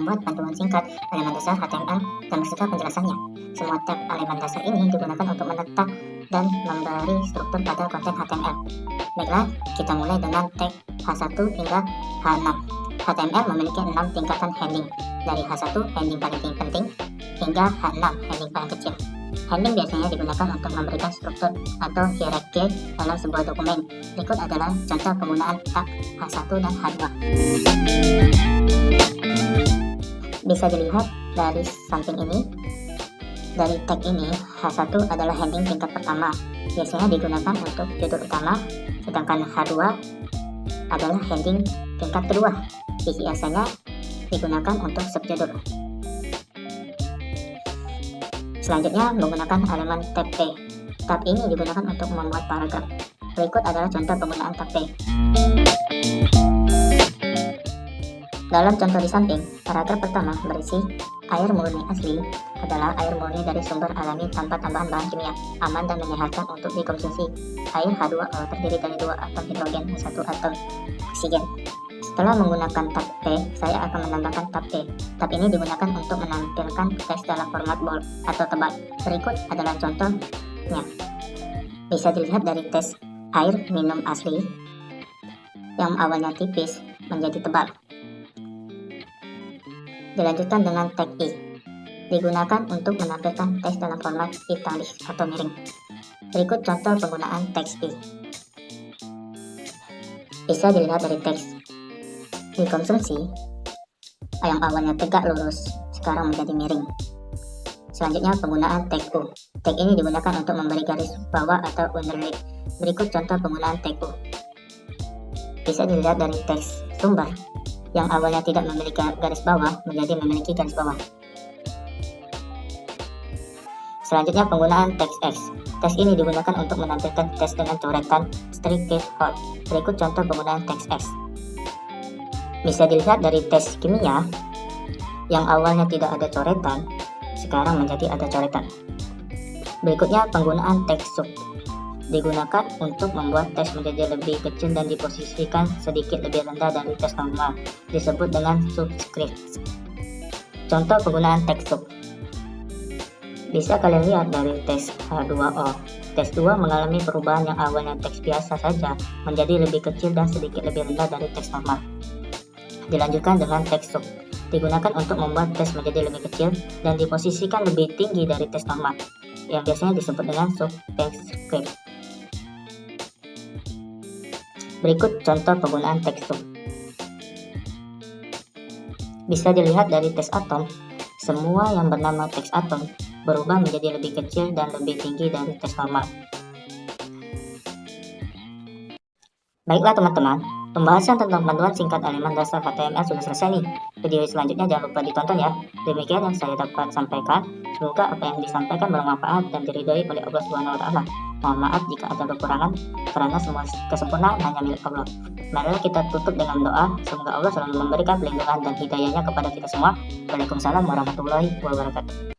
membuat panduan singkat elemen dasar HTML dan beserta penjelasannya. Semua tag elemen dasar ini digunakan untuk menetap dan memberi struktur pada konten HTML. Baiklah, kita mulai dengan tag H1 hingga H6. HTML memiliki 6 tingkatan heading, dari H1 heading paling penting hingga H6 heading paling kecil. Heading biasanya digunakan untuk memberikan struktur atau hierarki dalam sebuah dokumen. Berikut adalah contoh penggunaan tag H1 dan H2. Bisa dilihat dari samping ini. Dari tag ini, H1 adalah heading tingkat pertama, biasanya digunakan untuk judul utama, sedangkan H2 adalah heading tingkat kedua, biasanya digunakan untuk subjudul. Selanjutnya menggunakan elemen tab P. Tab ini digunakan untuk membuat paragraf. Berikut adalah contoh penggunaan tab P. Dalam contoh di samping, paragraf pertama berisi air murni asli adalah air murni dari sumber alami tanpa tambahan bahan kimia, aman dan menyehatkan untuk dikonsumsi. Air H2O terdiri dari 2 atom hidrogen dan 1 atom oksigen. Setelah menggunakan tab P, saya akan menambahkan tab P. Tab ini digunakan untuk menampilkan teks dalam format bold atau tebal. Berikut adalah contohnya. Bisa dilihat dari teks air minum asli yang awalnya tipis menjadi tebal. Dilanjutkan dengan tag I. Digunakan untuk menampilkan teks dalam format italic atau miring. Berikut contoh penggunaan teks I. Bisa dilihat dari teks dikonsumsi yang awalnya tegak lurus sekarang menjadi miring. Selanjutnya penggunaan tag U. Tag ini digunakan untuk memberi garis bawah atau underline. Berikut contoh penggunaan tag U. Bisa dilihat dari teks sumber yang awalnya tidak memiliki garis bawah menjadi memiliki garis bawah. Selanjutnya penggunaan teks X. Teks ini digunakan untuk menampilkan teks dengan coretan strict case hold. Berikut contoh penggunaan teks X. Bisa dilihat dari teks kimia yang awalnya tidak ada coretan, sekarang menjadi ada coretan. Berikutnya penggunaan teks sub. Digunakan untuk membuat teks menjadi lebih kecil dan diposisikan sedikit lebih rendah dari teks normal, disebut dengan subscript. Contoh penggunaan teks sub. Bisa kalian lihat dari teks H2O. Teks 2 mengalami perubahan yang awalnya teks biasa saja menjadi lebih kecil dan sedikit lebih rendah dari teks normal. Dilanjutkan dengan teks sub. Digunakan untuk membuat teks menjadi lebih kecil dan diposisikan lebih tinggi dari teks normal, yang biasanya disebut dengan subtext. Berikut contoh penggunaan teks sub. Bisa dilihat dari teks atom, semua yang bernama teks atom berubah menjadi lebih kecil dan lebih tinggi dari teks normal. Baiklah teman-teman, pembahasan tentang panduan singkat elemen dasar HTML sudah selesai nih. Video selanjutnya jangan lupa ditonton ya. Demikian yang saya dapat sampaikan. Semoga apa yang disampaikan bermanfaat dan diridhoi oleh Allah SWT. Mohon maaf jika ada kekurangan, karena semua kesempurnaan hanya milik Allah. Marilah kita tutup dengan doa. Semoga Allah selalu memberikan pelindungan dan hidayahnya kepada kita semua. Waalaikumsalam warahmatullahi wabarakatuh.